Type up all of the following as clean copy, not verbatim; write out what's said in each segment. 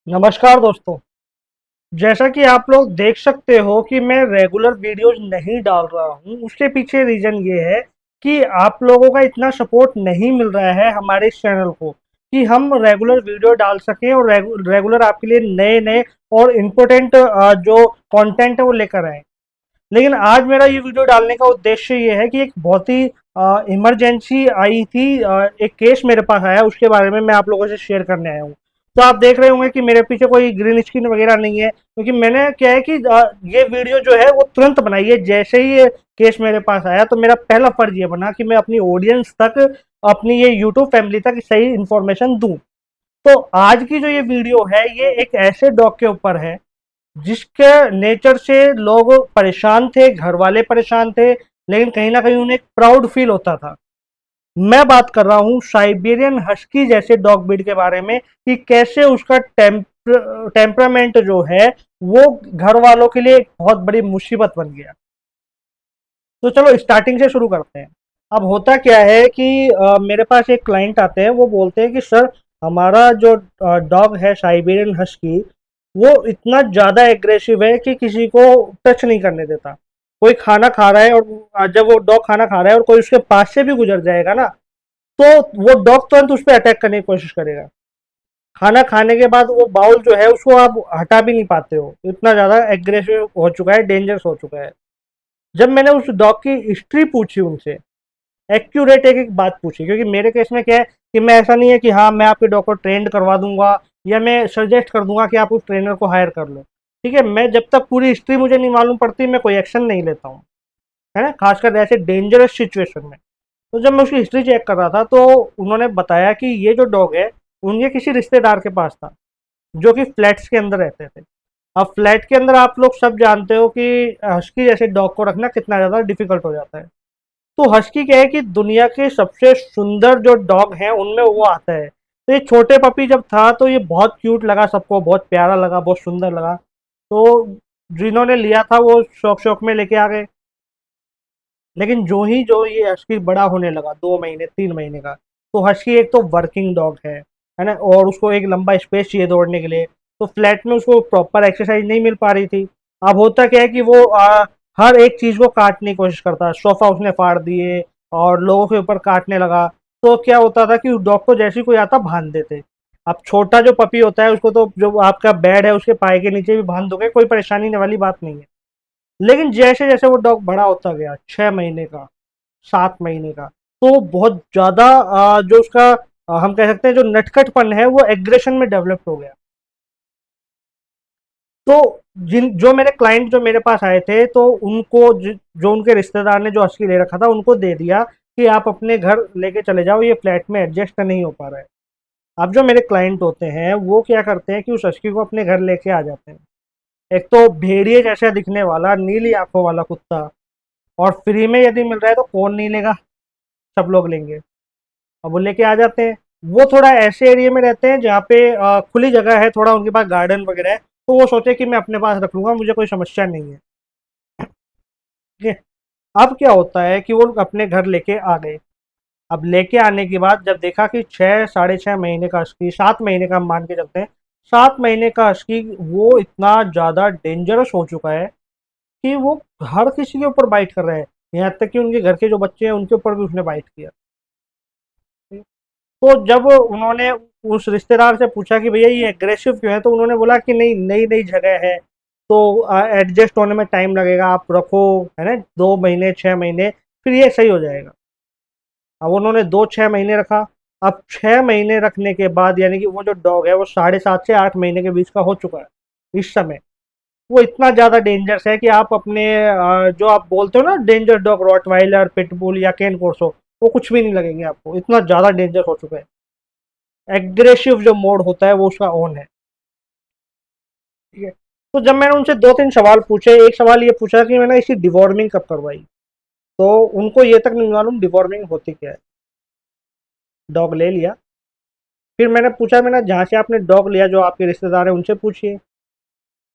नमस्कार दोस्तों। जैसा कि आप लोग देख सकते हो कि मैं रेगुलर वीडियोस नहीं डाल रहा हूँ, उसके पीछे रीज़न ये है कि आप लोगों का इतना सपोर्ट नहीं मिल रहा है हमारे इस चैनल को कि हम रेगुलर वीडियो डाल सकें और रेगुलर आपके लिए नए-नए और इम्पोर्टेंट जो कंटेंट है वो लेकर आएँ। लेकिन आज मेरा ये वीडियो डालने का उद्देश्य ये है कि एक बहुत ही इमरजेंसी आई थी, एक केस मेरे पास आया, उसके बारे में मैं आप लोगों से शेयर करने आया हूँ। तो आप देख रहे होंगे कि मेरे पीछे कोई ग्रीन स्क्रीन वगैरह नहीं है, क्योंकि मैंने क्या है कि ये वीडियो जो है वो तुरंत बनाई है जैसे ही ये केस मेरे पास आया। तो मेरा पहला फर्ज ये बना कि मैं अपनी ऑडियंस तक, अपनी ये यूट्यूब फैमिली तक सही इन्फॉर्मेशन दूं। तो आज की जो ये वीडियो है ये एक ऐसे डॉग के ऊपर है जिसके नेचर से लोग परेशान थे, घर वाले परेशान थे, लेकिन कहीं ना कहीं उन्हें एक प्राउड फील होता था। मैं बात कर रहा हूँ साइबेरियन हस्की जैसे डॉग ब्रीड के बारे में कि कैसे उसका टेम्परामेंट जो है वो घर वालों के लिए एक बहुत बड़ी मुसीबत बन गया। तो चलो स्टार्टिंग से शुरू करते हैं। अब होता क्या है कि मेरे पास एक क्लाइंट आते हैं, वो बोलते हैं कि सर, हमारा जो डॉग है साइबेरियन हस्की, वो इतना ज़्यादा एग्रेसिव है कि किसी को टच नहीं करने देता। कोई खाना खा रहा है और जब वो डॉग खाना खा रहा है और कोई उसके पास से भी गुजर जाएगा ना, तो वो डॉग तुरंत उस पर अटैक करने की कोशिश करेगा। खाना खाने के बाद वो बाउल जो है उसको आप हटा भी नहीं पाते हो, इतना ज़्यादा एग्रेसिव हो चुका है, डेंजरस हो चुका है। जब मैंने उस डॉग की हिस्ट्री पूछी उनसे, एक्यूरेट एक एक बात पूछी, क्योंकि मेरे केस में क्या है कि मैं, ऐसा नहीं है कि हाँ मैं आपके डॉग को ट्रेंड करवा दूंगा या मैं सजेस्ट कर दूंगा कि आप उस ट्रेनर को हायर कर लो। ठीक है, मैं जब तक पूरी हिस्ट्री मुझे नहीं मालूम पड़ती मैं कोई एक्शन नहीं लेता हूँ, है ना, खासकर ऐसे डेंजरस सिचुएशन में। तो जब मैं उसकी हिस्ट्री चेक कर रहा था तो उन्होंने बताया कि ये जो डॉग है उनके किसी रिश्तेदार के पास था, जो कि फ्लैट्स के अंदर रहते थे। अब फ्लैट के अंदर आप लोग सब जानते हो कि हस्की जैसे डॉग को रखना कितना ज़्यादा डिफिकल्ट हो जाता है। तो हस्की क्या है कि दुनिया के सबसे सुंदर जो डॉग हैं उनमें वो आता है। तो ये छोटे पपी जब था तो ये बहुत क्यूट लगा सबको, बहुत प्यारा लगा, बहुत सुंदर लगा। तो जिन्होंने लिया था वो शौक शौक में लेके आ गए। लेकिन जो ये हस्की बड़ा होने लगा, 2 महीने 3 महीने का, तो हस्की एक तो वर्किंग डॉग है ना, और उसको एक लंबा स्पेस चाहिए दौड़ने के लिए। तो फ्लैट में उसको प्रॉपर एक्सरसाइज नहीं मिल पा रही थी। अब होता क्या है कि वो हर एक चीज को काटने की कोशिश करता है, सोफा उसने फाड़ दिए और लोगों के ऊपर काटने लगा। तो क्या होता था कि उस डॉग को जैसे ही कोई आता बांध देते। अब छोटा जो पपी होता है उसको तो जो आपका बेड है उसके पाए के नीचे भी बांध दोगे, कोई परेशानी वाली बात नहीं है। लेकिन जैसे जैसे वो डॉग बड़ा होता गया, 6 महीने का, 7 महीने का, तो बहुत ज्यादा जो उसका हम कह सकते हैं जो नटखटपन है वो एग्रेशन में डेवलप हो गया। तो जिन जो मेरे क्लाइंट जो मेरे पास आए थे तो उनको जो उनके रिश्तेदार ने जो हस्की ले रखा था उनको दे दिया कि आप अपने घर लेके चले जाओ, ये फ्लैट में एडजस्ट नहीं हो पा रहा है। अब जो मेरे क्लाइंट होते हैं वो क्या करते हैं कि उस हस्की को अपने घर लेके आ जाते हैं। एक तो भेड़िए जैसा दिखने वाला नीली आंखों वाला कुत्ता, और फ्री में यदि मिल रहा है तो कौन नहीं लेगा, सब लोग लेंगे। अब वो लेके आ जाते हैं। वो थोड़ा ऐसे एरिया में रहते हैं जहाँ पे खुली जगह है, थोड़ा उनके पास गार्डन वगैरह है, तो वो सोचे कि मैं अपने पास रख लूंगा, मुझे कोई समस्या नहीं है। ठीक है। अब क्या होता है कि वो अपने घर लेके आ गए। अब लेके आने के बाद जब देखा कि 6 साढ़े 6 महीने का हस्की, 7 महीने का हम मान के चलते हैं, 7 महीने का हस्की वो इतना ज़्यादा डेंजरस हो चुका है कि वो हर किसी के ऊपर बाइट कर रहा है। यहाँ तक कि उनके घर के जो बच्चे हैं उनके ऊपर भी उसने बाइट किया। तो जब उन्होंने उस रिश्तेदार से पूछा कि भैया ये एग्रेसिव क्यों है, तो उन्होंने बोला कि नहीं, नई नई जगह है तो एडजस्ट होने में टाइम लगेगा, आप रखो, है ना, 2 महीने 6 महीने, फिर ये सही हो जाएगा। अब उन्होंने 2 6 महीने रखा। अब 6 महीने रखने के बाद यानी कि वो जो डॉग है वो 7.5 से 8 महीने के बीच का हो चुका है इस समय। वो इतना ज़्यादा डेंजरस है कि आप अपने जो आप बोलते हो ना डेंजर डॉग, रॉटवाइलर, पिटबुल या केन कोर्सो, वो कुछ भी नहीं लगेंगे आपको, इतना ज़्यादा डेंजर हो चुका है। एग्रेसिव जो मोड होता है वो उसका ऑन है। ठीक है। तो जब मैंने उनसे 2 3 सवाल पूछे, एक सवाल ये पूछा कि मैंने इसकी डिवॉर्मिंग कब करवाई, तो उनको ये तक नहीं मालूम डिवॉर्मिंग होती क्या है। डॉग ले लिया, फिर मैंने पूछा, मैंने जहाँ से आपने डॉग लिया जो आपके रिश्तेदार हैं उनसे पूछिए।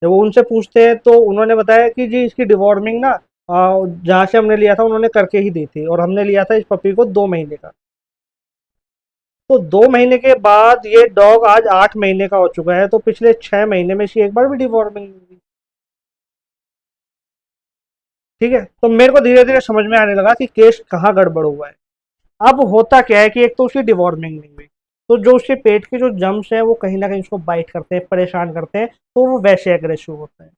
जब वो उनसे पूछते हैं तो उन्होंने बताया कि जी इसकी डिवॉर्मिंग ना जहाँ से हमने लिया था उन्होंने करके ही दी थी, और हमने लिया था इस पपी को 2 महीने का। तो 2 महीने के बाद ये डॉग आज 8 महीने का हो चुका है, तो पिछले 6 महीने में इसकी एक बार भी डिवॉर्मिंग नहीं हुई। ठीक है, तो मेरे को धीरे धीरे समझ में आने लगा कि केस कहाँ गड़बड़ हुआ है। अब होता क्या है कि एक तो उसकी डिवॉर्मिंग नहीं हुई, तो जो उसके पेट के जो जम्स हैं वो कहीं ना कहीं उसको बाइट करते हैं, परेशान करते हैं, तो वो वैसे एग्रेसिव होता है।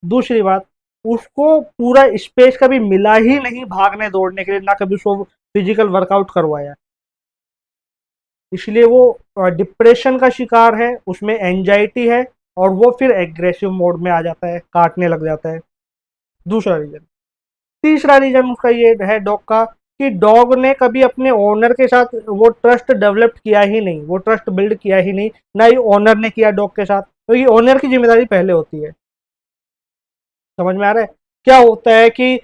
दूसरी बात, उसको पूरा स्पेस कभी मिला ही नहीं भागने दौड़ने के लिए, ना कभी उसको फिजिकल वर्कआउट करवाया, इसलिए वो डिप्रेशन का शिकार है, उसमें एंजाइटी है, और वो फिर एग्रेसिव मोड में आ जाता है, काटने लग जाता है। दूसरा रीजन। तीसरा रीजन उसका ये है डॉग का, कि डॉग ने कभी अपने ओनर के साथ वो ट्रस्ट डेवलप किया ही नहीं, वो ट्रस्ट बिल्ड किया ही नहीं, ना ही ओनर ने किया डॉग के साथ, क्योंकि तो ओनर की जिम्मेदारी पहले होती है। समझ में आ रहा है? क्या होता है कि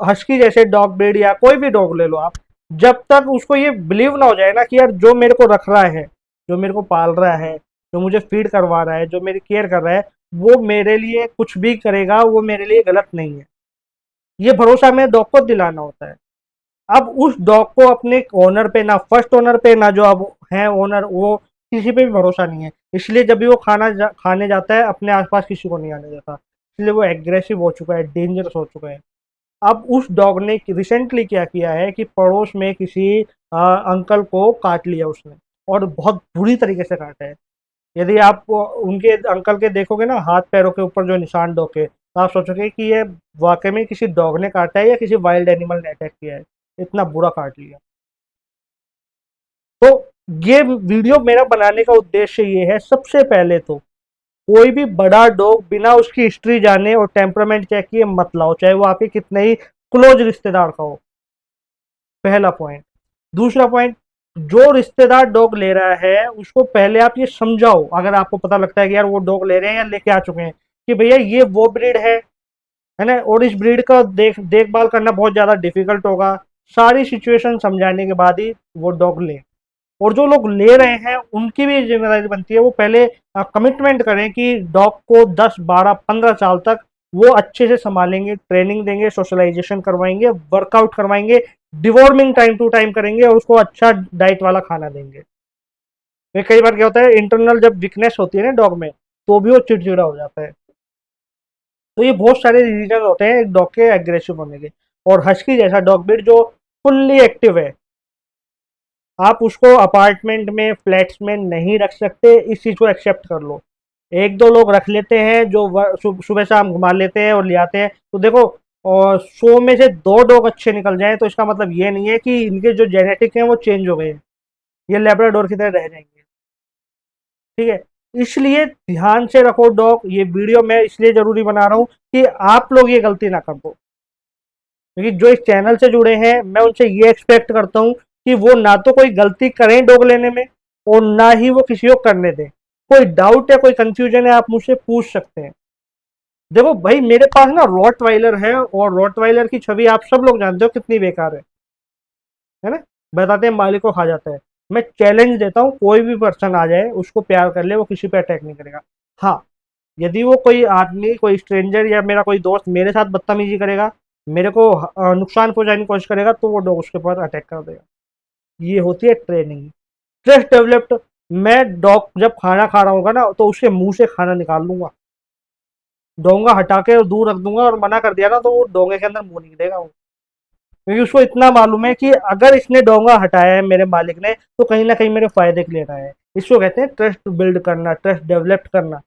हस्की जैसे डॉग ब्रीड या कोई भी डॉग ले लो आप, जब तक उसको ये बिलीव ना हो जाए ना कि यार जो मेरे को रख रहा है, जो मेरे को पाल रहा है, जो मुझे फीड करवा रहा है, जो मेरी केयर कर रहा है, वो मेरे लिए कुछ भी करेगा, वो मेरे लिए गलत नहीं है, ये भरोसा हमें डॉग को दिलाना होता है। अब उस डॉग को अपने ओनर पे, ना फर्स्ट ओनर पे, ना जो अब है ओनर, वो किसी पे भी भरोसा नहीं है, इसलिए जब भी वो खाने जाता है अपने आसपास किसी को नहीं आने देता, इसलिए वो एग्रेसिव हो चुका है, डेंजरस हो चुका है। अब उस डॉग ने रिसेंटली क्या किया है कि पड़ोस में किसी अंकल को काट लिया उसने, और बहुत बुरी तरीके से काटा है। यदि आप उनके अंकल के देखोगे ना हाथ पैरों के ऊपर जो निशान डॉग के, तो आप सोचोगे कि ये वाकई में किसी डॉग ने काटा है या किसी वाइल्ड एनिमल ने अटैक किया है, इतना बुरा काट लिया। तो ये वीडियो मेरा बनाने का उद्देश्य ये है, सबसे पहले तो कोई भी बड़ा डॉग बिना उसकी हिस्ट्री जाने और टेम्परामेंट चेक किए मत लाओ, चाहे वो आपके कितने ही क्लोज रिश्तेदार का हो। पहला पॉइंट। दूसरा पॉइंट, जो रिश्तेदार डॉग ले रहा है उसको पहले आप ये समझाओ, अगर आपको पता लगता है कि यार वो डॉग ले रहे हैं या लेके आ चुके हैं, कि भैया ये वो ब्रीड है ना, और इस ब्रीड का देखभाल करना बहुत ज़्यादा डिफिकल्ट होगा। सारी सिचुएशन समझाने के बाद ही वो डॉग लें। और जो लोग ले रहे हैं उनकी भी जिम्मेदारी बनती है, वो पहले कमिटमेंट करें कि डॉग को 10 12 15 साल तक वो अच्छे से संभालेंगे, ट्रेनिंग देंगे, सोशलाइजेशन करवाएंगे, वर्कआउट करवाएंगे, डिवॉर्मिंग टाइम टू टाइम करेंगे, और उसको अच्छा डाइट वाला खाना देंगे। ये कई बार क्या होता है, इंटरनल जब वीकनेस होती है ना डॉग में, तो भी वो चिड़चिड़ा हो जाता है। तो ये बहुत सारे रीजन होते हैं एक डॉग के एग्रेसिव होने के। और हस्की जैसा डॉग ब्रीड जो फुल्ली एक्टिव है, आप उसको अपार्टमेंट में, फ्लैट्स में नहीं रख सकते, इस चीज़ को एक्सेप्ट कर लो। एक दो लोग रख लेते हैं जो सुबह शाम घुमा लेते हैं और ले आते हैं, तो देखो, और 100 में से 2 डॉग अच्छे निकल जाएं तो इसका मतलब ये नहीं है कि इनके जो जेनेटिक हैं वो चेंज हो गए हैं, ये लेब्राडोर की तरह रह जाएंगे। ठीक है, इसलिए ध्यान से रखो डॉग। ये वीडियो मैं इसलिए जरूरी बना रहा हूँ कि आप लोग ये गलती ना कर दो, क्योंकि जो इस चैनल से जुड़े हैं मैं उनसे ये एक्सपेक्ट करता हूँ कि वो ना तो कोई गलती करें डॉग लेने में, और ना ही वो किसी को करने दें। कोई डाउट है, कोई कंफ्यूजन है, आप मुझसे पूछ सकते हैं। देखो भाई, मेरे पास ना रॉटवाइलर है, और रॉटवाइलर की छवि आप सब लोग जानते हो कितनी बेकार है ना, बताते हैं मालिक को खा जाता है। मैं चैलेंज देता हूँ, कोई भी पर्सन आ जाए उसको प्यार कर ले, वो किसी पे अटैक नहीं करेगा। हाँ, यदि वो कोई आदमी, कोई स्ट्रेंजर या मेरा कोई दोस्त मेरे साथ बदतमीजी करेगा, मेरे को नुकसान पहुंचाने की कोशिश करेगा, तो वो डॉग उसके ऊपर अटैक कर देगा। ये होती है ट्रेनिंग, ट्रस्ट डेवलप्ड। मैं डॉग जब खाना खा रहा होगा ना, तो उसके मुंह से खाना निकाल लूंगा, डोंगा हटा के और दूर रख दूंगा, और मना कर दिया ना तो वो डोंगे के अंदर मुंह नहीं देगा वो, क्योंकि उसको इतना मालूम है कि अगर इसने डोंगा हटाया है मेरे मालिक ने, तो कहीं ना कहीं मेरे फायदे के लिए हटाया है। इसको कहते हैं ट्रस्ट बिल्ड करना, ट्रस्ट डेवलप करना।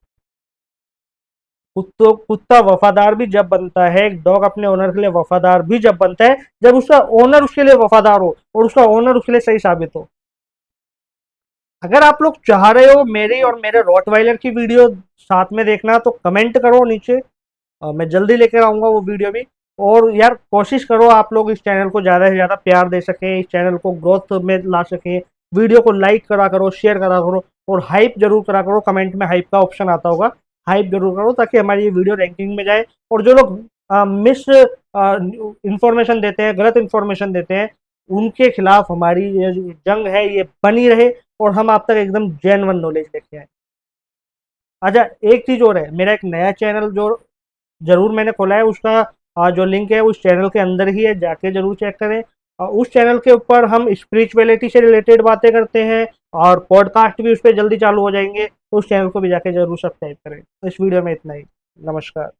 कुत्ता वफादार भी जब बनता है, एक डॉग अपने ओनर के लिए वफादार भी जब बनता है, जब उसका ओनर उसके लिए वफादार हो और उसका ओनर उसके लिए सही साबित हो। अगर आप लोग चाह रहे हो मेरी और मेरे रॉटवाइलर की वीडियो साथ में देखना, तो कमेंट करो नीचे, मैं जल्दी लेकर आऊंगा वो वीडियो भी। और यार कोशिश करो आप लोग इस चैनल को ज़्यादा से ज़्यादा प्यार दे सकें, इस चैनल को ग्रोथ में ला सकें। वीडियो को लाइक करा करो, शेयर करा करो, और हाइप जरूर करा करो। कमेंट में हाइप का ऑप्शन आता होगा, हाइप जरूर करो, ताकि हमारी ये वीडियो रैंकिंग में जाए। और जो लोग मिस इंफॉर्मेशन देते हैं, गलत इंफॉर्मेशन देते हैं, उनके खिलाफ हमारी ये जो जंग है ये बनी रहे, और हम आप तक एकदम जेन्युइन नॉलेज लेके आए। अच्छा, एक चीज़ और है, मेरा एक नया चैनल जो जरूर मैंने खोला है, उसका जो लिंक है उस चैनल के अंदर ही है, जाके जरूर चेक करें। उस चैनल के ऊपर हम स्पिरिचुअलिटी से रिलेटेड बातें करते हैं और पॉडकास्ट भी उस पर जल्दी चालू हो जाएंगे, तो उस चैनल को भी जाके जरूर सब्सक्राइब करें। इस वीडियो में इतना ही। नमस्कार।